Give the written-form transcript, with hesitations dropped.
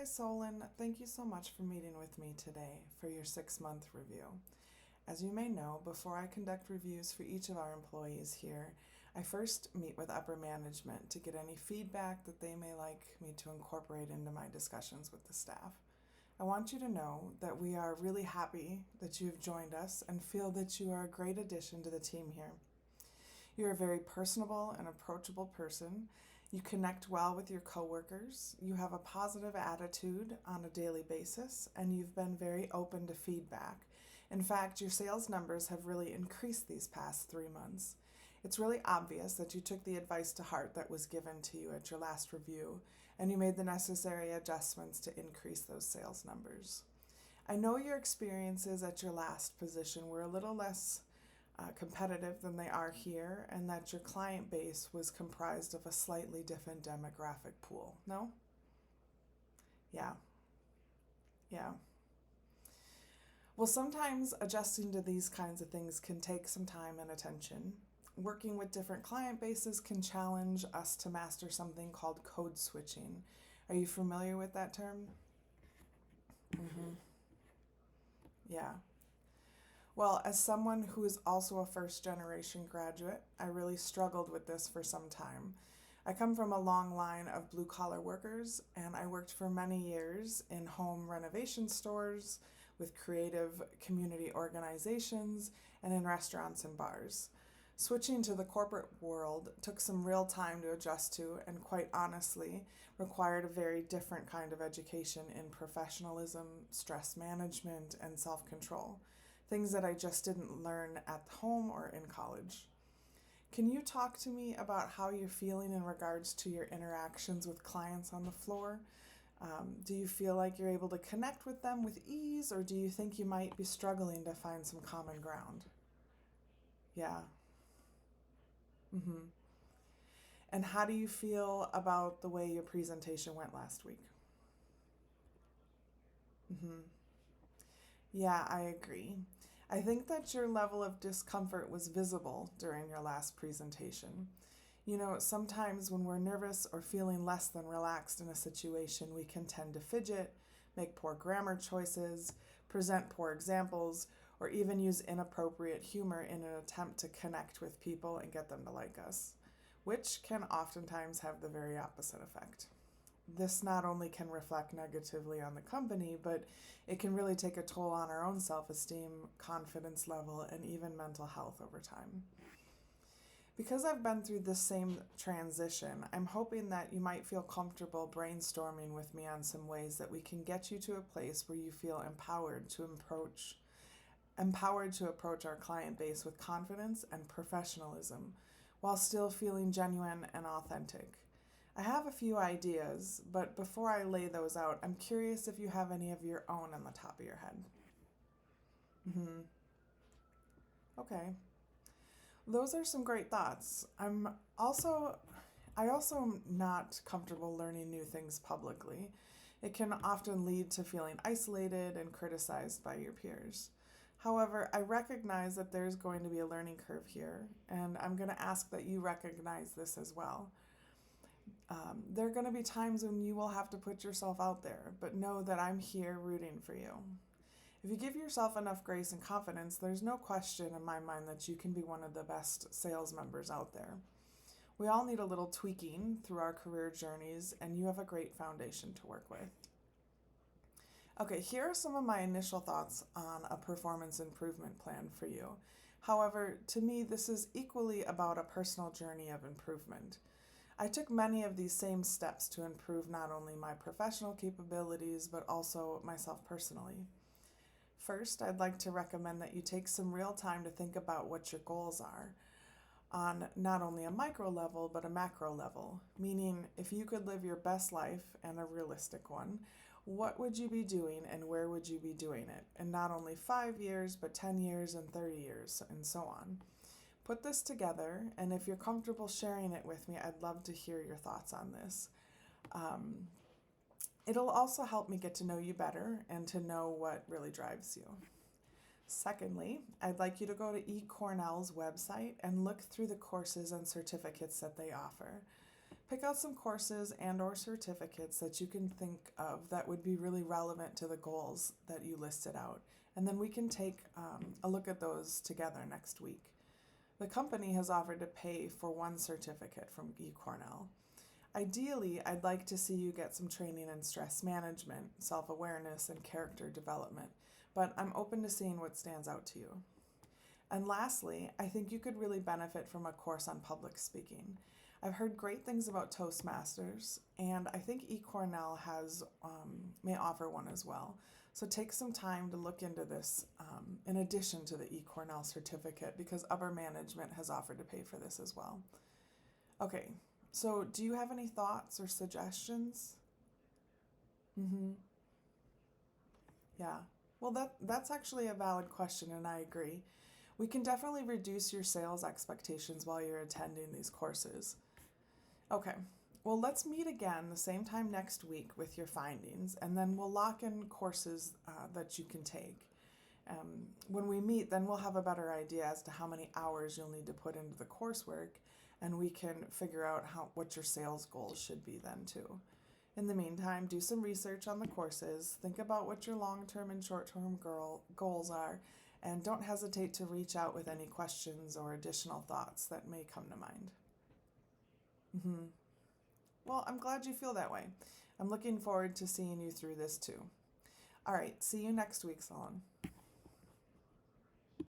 Solon. Thank you so much for meeting with me today for your 6-month review. As you may know, before I conduct reviews for each of our employees here, I first meet with upper management to get any feedback that they may like me to incorporate into my discussions with the staff. I want you to know that we are really happy that you have joined us and feel that you are a great addition to the team here. You're a very personable and approachable person. You connect well with your coworkers. You have a positive attitude on a daily basis, and you've been very open to feedback. In fact, your sales numbers have really increased these past 3 months. It's really obvious that you took the advice to heart that was given to you at your last review, and you made the necessary adjustments to increase those sales numbers. I know your experiences at your last position were a little less competitive than they are here, and that your client base was comprised of a slightly different demographic pool. No? Yeah. Yeah. Well, sometimes adjusting to these kinds of things can take some time and attention. Working with different client bases can challenge us to master something called code switching. Are you familiar with that term? Yeah. Well, as someone who is also a first-generation graduate, I really struggled with this for some time. I come from a long line of blue-collar workers, and I worked for many years in home renovation stores, with creative community organizations, and in restaurants and bars. Switching to the corporate world took some real time to adjust to, and quite honestly, required a very different kind of education in professionalism, stress management, and self-control. Things that I just didn't learn at home or in college. Can you talk to me about how you're feeling in regards to your interactions with clients on the floor? Do you feel like you're able to connect with them with ease, or do you think you might be struggling to find some common ground? Yeah. Mm-hmm. And how do you feel about the way your presentation went last week? Mm-hmm. Yeah, I agree. I think that your level of discomfort was visible during your last presentation. You know, sometimes when we're nervous or feeling less than relaxed in a situation, we can tend to fidget, make poor grammar choices, present poor examples, or even use inappropriate humor in an attempt to connect with people and get them to like us, which can oftentimes have the very opposite effect. This not only can reflect negatively on the company, but it can really take a toll on our own self-esteem, confidence level, and even mental health over time. Because I've been through this same transition, I'm hoping that you might feel comfortable brainstorming with me on some ways that we can get you to a place where you feel empowered to approach our client base with confidence and professionalism while still feeling genuine and authentic. I have a few ideas, but before I lay those out, I'm curious if you have any of your own on the top of your head. Mm-hmm. Okay. Those are some great thoughts. I also am not comfortable learning new things publicly. It can often lead to feeling isolated and criticized by your peers. However, I recognize that there's going to be a learning curve here, and I'm going to ask that you recognize this as well. There are going to be times when you will have to put yourself out there, but know that I'm here rooting for you. If you give yourself enough grace and confidence, there's no question in my mind that you can be one of the best sales members out there. We all need a little tweaking through our career journeys, and you have a great foundation to work with. Okay, here are some of my initial thoughts on a performance improvement plan for you. However, to me, this is equally about a personal journey of improvement. I took many of these same steps to improve not only my professional capabilities, but also myself personally. First, I'd like to recommend that you take some real time to think about what your goals are on not only a micro level, but a macro level. Meaning, if you could live your best life and a realistic one, what would you be doing and where would you be doing it? In not only 5 years, but 10 years and 30 years, and so on. Put this together, and if you're comfortable sharing it with me, I'd love to hear your thoughts on this. It'll also help me get to know you better and to know what really drives you. Secondly, I'd like you to go to eCornell's website and look through the courses and certificates that they offer. Pick out some courses and or certificates that you can think of that would be really relevant to the goals that you listed out. And then we can take a look at those together next week. The company has offered to pay for one certificate from eCornell. Ideally, I'd like to see you get some training in stress management, self-awareness, and character development, but I'm open to seeing what stands out to you. And lastly, I think you could really benefit from a course on public speaking. I've heard great things about Toastmasters, and I think eCornell may offer one as well. So take some time to look into this in addition to the eCornell certificate, because upper management has offered to pay for this as well. Okay, so do you have any thoughts or suggestions? Mm-hmm. Yeah. Well, that's actually a valid question, and I agree. We can definitely reduce your sales expectations while you're attending these courses. Okay, well, let's meet again the same time next week with your findings, and then we'll lock in courses that you can take. When we meet, then we'll have a better idea as to how many hours you'll need to put into the coursework, and we can figure out what your sales goals should be then too. In the meantime, do some research on the courses, think about what your long-term and short-term goals are, and don't hesitate to reach out with any questions or additional thoughts that may come to mind. Mm-hmm. Well, I'm glad you feel that way. I'm looking forward to seeing you through this too. All right, see you next week, Solon.